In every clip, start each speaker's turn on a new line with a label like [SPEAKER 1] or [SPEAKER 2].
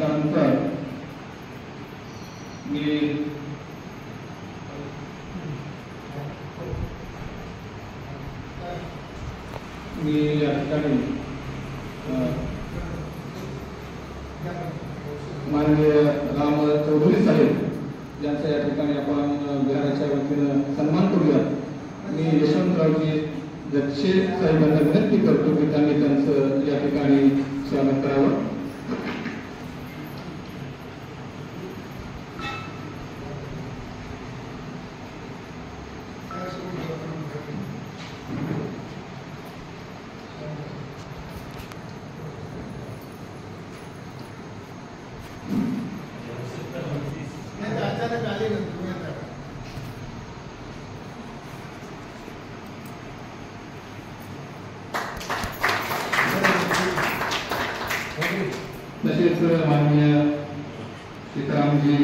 [SPEAKER 1] त्यानंतर मी या ठिकाणी माननीय राम चौधरी साहेब यांचा या ठिकाणी आपण विहाराच्या वतीनं सन्मान करूया। मी यशवंतरावजी जगशे साहेबांना विनंती करतो की त्यांनी त्यांचं या ठिकाणी स्वागत करावं। तसेच माननीय सीतारामजी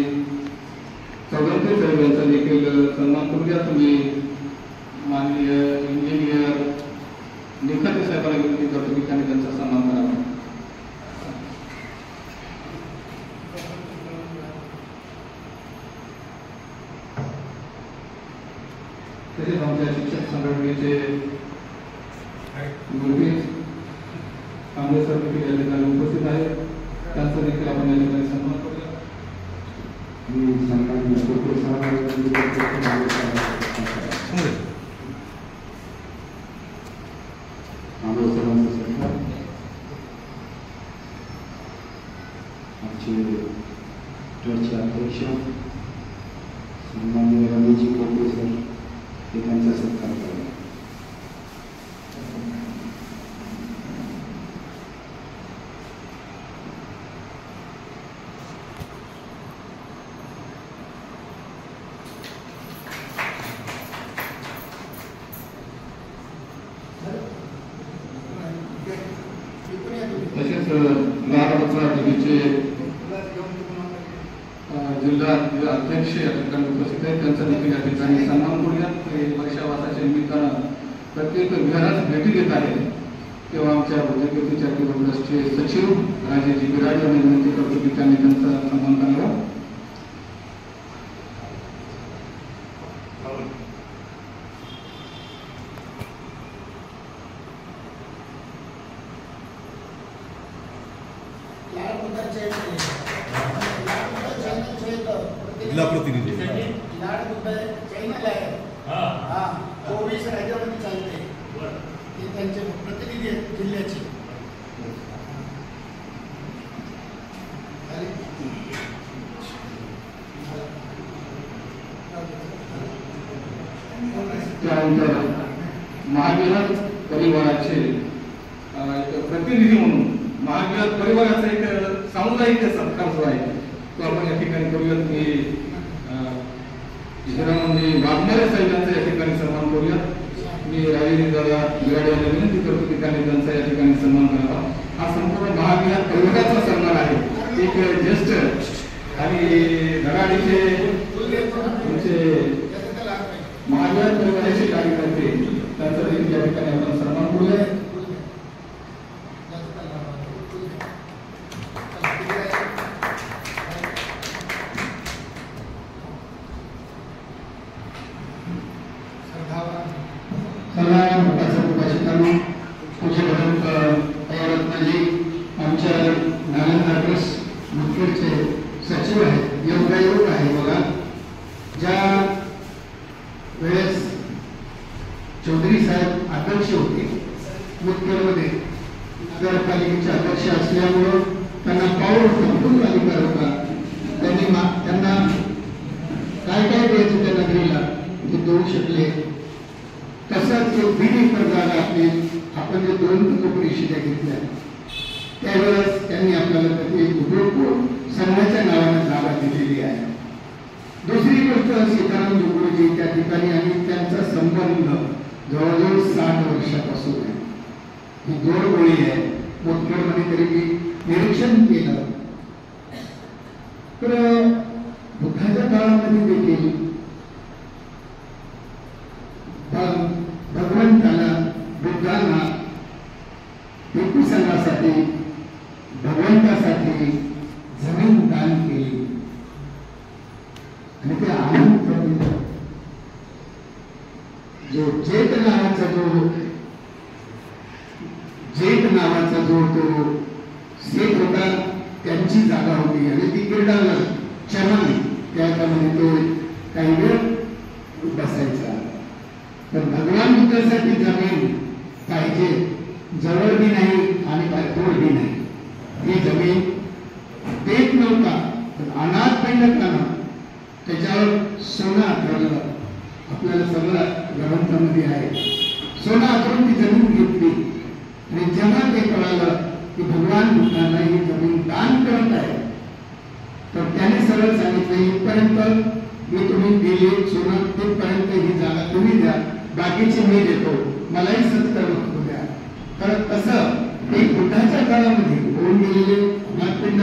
[SPEAKER 1] चौधरी साहेब यांचा देखील सन्मान करूया। तुम्ही माननीय इंजिनियर निखते साहेबांना विनंती करतो की त्यांनी त्यांचा सन्मान करावा। तसेच आमच्या शिक्षक संघटनेचे मुरबी काँग्रेस देखील या ठिकाणी उपस्थित आहेत, त्यांचा देखील आपण या ठिकाणी सन्मान करूया।
[SPEAKER 2] आमचे ट्रस्टचे अध्यक्ष सन्माननीय रमेशजी कोपरे सर हे त्यांचा सत्कार करा।
[SPEAKER 1] तसेच महाराष्ट्र टीव्हीचे जिल्हा अध्यक्ष या ठिकाणी उपस्थित आहेत, त्यांचा देखील या ठिकाणी सन्मान करूया। ते वर्षावासाच्या निमित्तानं प्रत्येक विहारास भेटी देत आहेत, तेव्हा आमच्या वैद्यकीय चॅरिटेबल ट्रस्टचे सचिव राजेजी बिराज यांनी विनंती करतो की त्यांनी त्यांचा सन्मान करावा।
[SPEAKER 3] जिल्हा प्रतिनिधी
[SPEAKER 4] राज्यामध्ये चालते ते त्यांचे प्रतिनिधी आहेत जिल्ह्याचे।
[SPEAKER 1] त्यानंतर महाविहार परिवाराचे एक प्रतिनिधी म्हणून महाविहार परिवाराचा एक सामुदायिक सत्कार जो आहे तो आपण या ठिकाणी करूयात। मी हिरामंदी वाघमारे साहेबांचा या ठिकाणी सन्मान करूया। मी राजेंद्र दादा बिराड यांना विनंती करतो की त्यांनी त्यांचा या ठिकाणी सन्मान करावा। हा संपूर्ण महाविहार परिवाराचा सन्मान आहे। एक ज्येष्ठ आणि धडाडीचे महाविहार परिवाराचे कार्यकर्ते त्यांचा देखील या ठिकाणी आपण सन्मान करूया। आमच्या नालंदा ट्रस्ट मुखेडचे सचिव आहेत, योगायोग आहे बघा। ज्या वेळेस चौधरी साहेब अध्यक्ष होते मुखेडमध्ये, नगरपालिकेचे अध्यक्ष असल्यामुळं त्यांना पावर संपूर्ण अधिकार होता। त्यांना काय काय द्यायचं त्या नगरीला ते देऊ शकले। तसंच बीड एकर जागा आपली आपण जे 2 परिषदा घेतल्या त्यावेळेस त्यांनी आपल्याला त्याची उपयोग संघाच्या नावाने जागा दिलेली आहे। दुसरी गोष्ट सीताराम जोगळेजी त्या ठिकाणी आणि त्यांचा संबंध जवळजवळ 60 वर्षापासून आहे। ही गोड गोळी आहे। मुदखेडमध्ये तरी मी निरीक्षण केलं तर बुद्धाच्या काळामध्ये देखील भगवंताला बुद्धांना भिक्खू संघासाठी भगवंतासाठी जेठ नावाचा जो तो सेठ होता त्यांची जागा होती आणि ती क्रीडाला चमन त्यामध्ये तो काही वेळ बसायचा. पण भगवान बुद्धासाठी जमीन पाहिजे, जवळ बी नाही आणि दूर बी नाही. ही जमीन देत नव्हता, पण अनाथ पंडितांना त्याच्यावर सोनं आठवलं. आपल्याला सगळं ग्रंथामध्ये आहे. सोनं आठवून ती जमीन घेतली आणि जेव्हा ते कळालं की भगवान बुद्धांना ही जमीन दान करत आहे, तर त्याने सरळ सांगितलं इथपर्यंत मी तुम्ही दिले सोनं, तिथपर्यंत ही जागा तुम्ही द्या, बाकीची मी देतो, मलाही सत्कार नको द्या. तर तसं एक बुद्धाच्या काळामध्ये होऊन गेलेले अनाथपिंड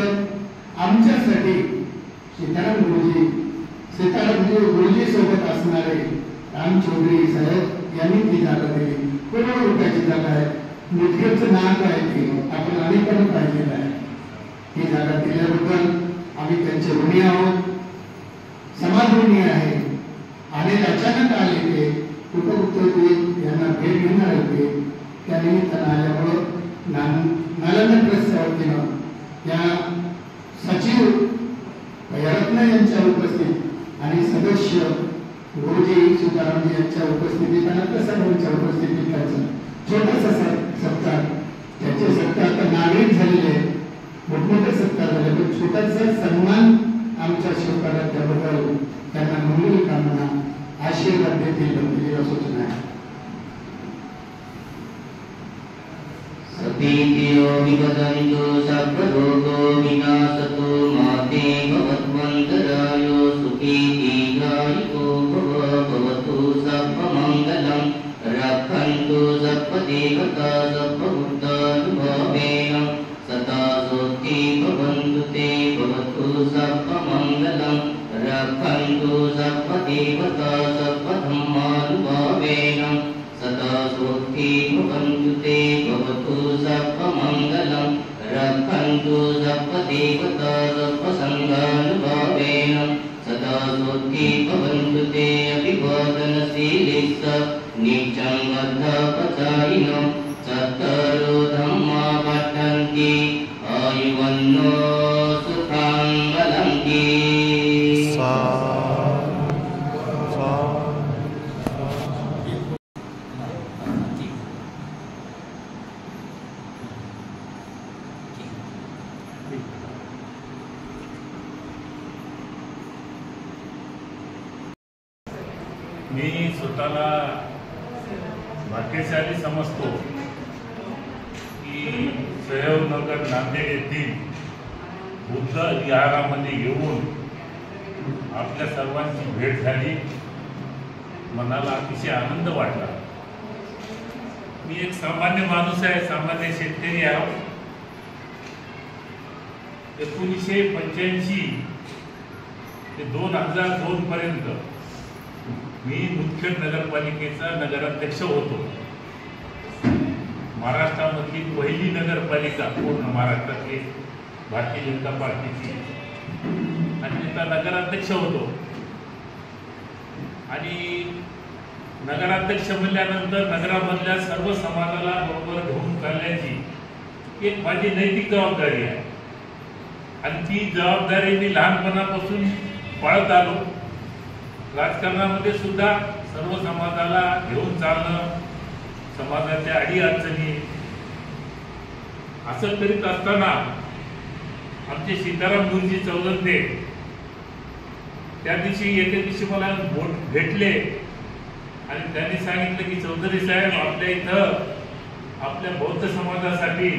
[SPEAKER 1] आमच्यासाठी सीताराम गुरुजी सोबत असणारे राम चौधरी साहेब यांनी ती जागा दिली. करोड रुपयाची जागा आहे. मुदखेडचं नाव आहे ते आपण अनेकांना पाहिलेलं आहे. ही जागा दिल्याबद्दल आम्ही त्यांचे ऋणी आहोत, समाज ऋणी आहे. आणि अचानक आले ते कुठं यांना भेट घेणार होते, त्या निमित्तानं आल्यामुळं नालंदा ट्रस्टच्या वतीनं या सचिव रत्न यांच्या उपस्थित आणि सदस्य गुरुजी सीतारामजी यांच्या उपस्थितीत आणि सर्वांच्या उपस्थितीत त्याचं छोटासा सत्कार, त्याचे सत्कार आता नागरिक झालेले मोठमोठे सत्कार झाले, पण छोटासा सन्मान आमच्या शिवकारात त्याबद्दल त्यांना मंगल कामना आशीर्वाद देतील दिलेला सूचना आहे.
[SPEAKER 3] सतीतियो विवदन्तु सर्वरोगो विनाशतो माते भवत्वन्तरायो सुखी दीर्घायुको भवतु सर्वमङ्गलं रक्षन्तु सर्वदेवता सर्वभूतानुभावेन सदा सोऽस्ति भवन्तु ते भवतु सर्वमङ्गलं रक्षन्तु सर्वदेवता सर्वधर्मानुभावेन सदा सोऽस्ति भवन्तु ते भवतु सर्वमङ्गलं रक्षन्तु सर्वदेवता सर्वसङ्घानुभावेन सदा सोऽस्ति भवन्तु ते अभिवादनशीलिस्स नित्यं बद्धपचारिणो चत्तरो धम्मा पठन्ति आयुवन्नो सुखं बलन्ति.
[SPEAKER 5] मी स्वतःला भाग्यशाली समजतो की सहयोगनगर नांदेड येथील बुद्ध विहारामध्ये येऊन आपल्या सर्वांची भेट झाली. मनाला अतिशय आनंद वाटला. मी एक सामान्य माणूस आहे, सामान्य शेतकरी आहे. 1985 ते 2002 पर्यंत मी मुदखेड नगरपालिकेचा नगराध्यक्ष होतो. महाराष्ट्रामधली पहिली नगरपालिका पूर्ण महाराष्ट्रातली भारतीय जनता पार्टीची, आणि त्याचा नगराध्यक्ष होतो. आणि नगराध्यक्ष म्हणल्यानंतर नगरामधल्या सर्व समाजाला बरोबर घेऊन चालण्याची एक माझी नैतिक जबाबदारी आहे. आणि ती जबाबदारी मी लहानपणापासून पाळत आलो. राजकारणामध्ये सुद्धा सर्व समाजाला घेऊन चालणं, समाजाच्या अडीअडचणी असं करीत असताना आमचे सीताराम गुरुजी चौधरी त्या दिवशी एके दिवशी मला भेटले आणि त्यांनी सांगितलं की चौधरी साहेब, आपल्या इथं आपल्या बौद्ध समाजासाठी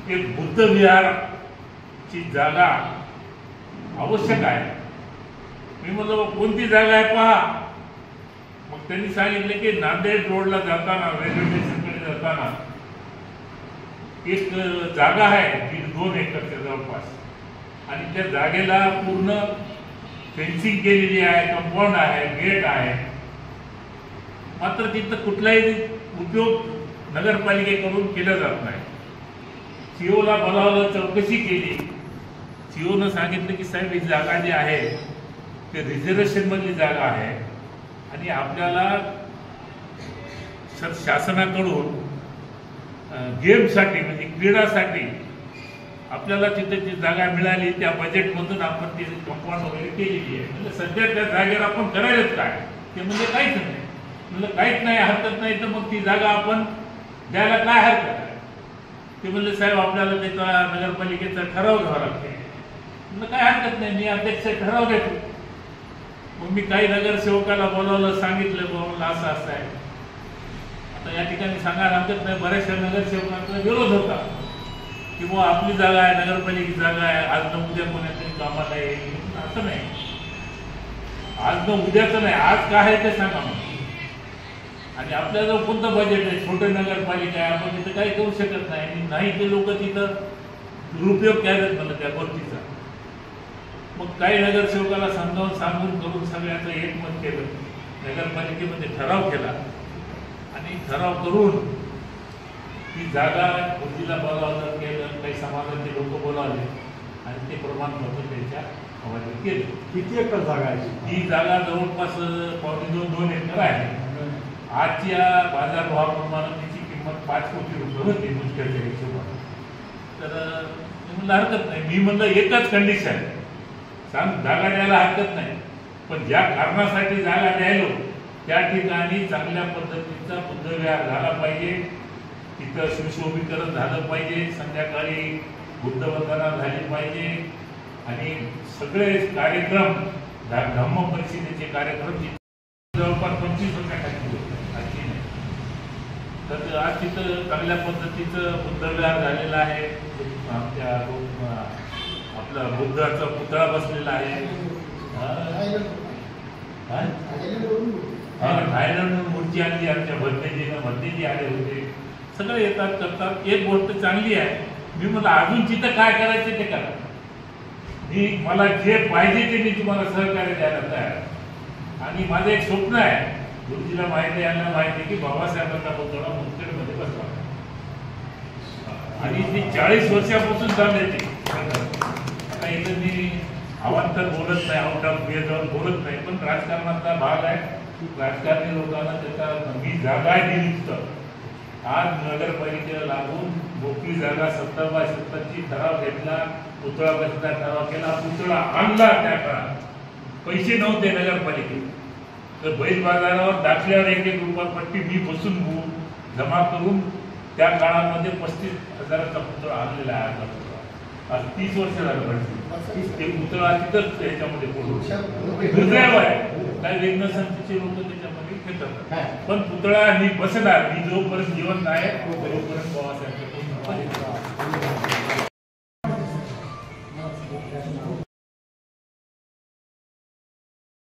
[SPEAKER 5] एक बुद्ध विहारची जागा आवश्यक आहे. मी म्हटलं कोणती जागा आहे पहा. मग त्यांनी सांगितलं की नांदेड रोडला जाताना, रेल्वे स्टेशनकडे जाताना एक जागा आहे 1.5-2 एकरच्या जवळपास, आणि त्या जागेला पूर्ण फेन्सिंग केलेली आहे, कंपाऊंड आहे, गेट आहे. मात्र तिथं कुठलाही उपयोग नगरपालिकेकडून केला जात नाही. सीओला बोलावलं, चौकशी केली. सीओनं सांगितलं की साहेब ही जागा जी आहे ते रिझर्वेशन मधली जागा आहे आणि आपल्याला शासनाकडून गेमसाठी म्हणजे क्रीडासाठी आपल्याला तिथे जी जागा मिळाली त्या बजेटमधून आपण ती कंपाऊंड वगैरे केलेली आहे. म्हणजे सध्या त्या जागेवर आपण करायलाच काय ते म्हणजे काहीच नाही. म्हणजे काहीच नाही, हरकत नाही, तर मग ती जागा आपण द्यायला काय हरकत आहे. ते म्हणले साहेब आपल्याला त्याचा नगरपालिकेचा ठराव घ्यावा लागते. म्हणजे काय हरकत नाही, मी अध्यक्ष ठराव घेतो. मग मी काही नगरसेवकाला बोलावलं, सांगितलं बाबा असं असं आहे. आता या ठिकाणी सांगायला हरकत नाही, बऱ्याचशा नगरसेवकांचा विरोध होता की मग आपली जागा आहे, नगरपालिकेची जागा आहे, आज न उद्या कोणातरी कामाला येईल. असं नाही, आज न उद्याचं नाही, आज काय आहे ते सांगा मग. आणि आपल्याला कोणतं बजेट आहे, छोटे नगरपालिका आहे, आपण तिथं काही करू शकत नाही. आणि नाही ते लोक तिथं दुरुपयोग केलेत मला त्या गोष्टीचा. मग काही नगरसेवकाला सांगून करून सगळ्यांचं एकमत केलं, नगरपालिकेमध्ये ठराव केला आणि ठराव करून ती जागा खुर्चीला बोलावलं केलं, काही समाजाचे लोक बोलावले आणि ते प्रमाणपत्र त्यांच्या हवाले केलं.
[SPEAKER 2] किती एकर जागा आहे
[SPEAKER 5] ही जागा जवळपास 2.5 एकर आहे. आजच्या बाजारभावाप्रमाणे तिची किंमत 5 कोटी रुपये होती मुश्किलच्या हिशोबाने. तर मी म्हणलं हरकत नाही. मी म्हणलं एकच कंडिशन सांग, जागा द्यायला हरकत नाही, पण ज्या कारणासाठी जागा द्यायलो त्या ठिकाणी चांगल्या पद्धतीचा बुद्धविहार झाला पाहिजे, तिथं सुशोभीकरण झालं पाहिजे, संध्याकाळी बुद्धवंदना झाली पाहिजे आणि सगळे कार्यक्रम धम्म परिषदेचे कार्यक्रम जवळपास 25 वर्षाखाली होते. तर आज तिथं चांगल्या पद्धतीचं बुद्धविहार झालेला आहे. आमच्या आपला बुद्धाचा पुतळा बसलेला आहे. थायलंडवरून मूर्ती आणली आमच्या भद्देजी आले होते. सगळे येतात करतात. एक गोष्ट चांगली आहे, मी म्हणलं अजून तिथं काय करायचं ते करा. मला जे पाहिजे ते मी तुम्हाला सहकार्य द्यायला तयार. आणि माझं एक स्वप्न आहे, गुरुजीला माहिती आहे, यांना माहिती आहे की बाबासाहेबांचा पुतळा मुंबईमध्ये बसवा आणि ती 40 वर्षापासून चालली. आता इथं मी अवांतर बोलत नाही, आउट ऑफ वे जाऊन बोलत नाही, पण राजकारणाचा भाग आहे. राजकारणी लोकांना त्याचा मी जागा दिली तर आज नगरपालिकेला लागून मोकळी जागा 70/70ची ठराव घेतला, पुतळा बसचा ठराव केला, पुतळा आणला. त्या काळात पैसे नव्हते नगरपालिकेत, तर बैल बाजारावर दाखल्यावर 1-1 रुपया पट्टी मी बसून जमा करून त्या काळामध्ये 35,000चा पुतळा आणलेला आहे. आपला पुतळा आज 30 वर्ष झालं पडते. ते पुतळा तिथंच त्याच्यामध्ये दुर्दैव आहे, काही वेगळं संस्थेचे लोक त्याच्यामध्ये खेळतात, पण पुतळा ही बसणार. मी जोपर्यंत जिवंत आहे तोपर्यंत बाबासाहेब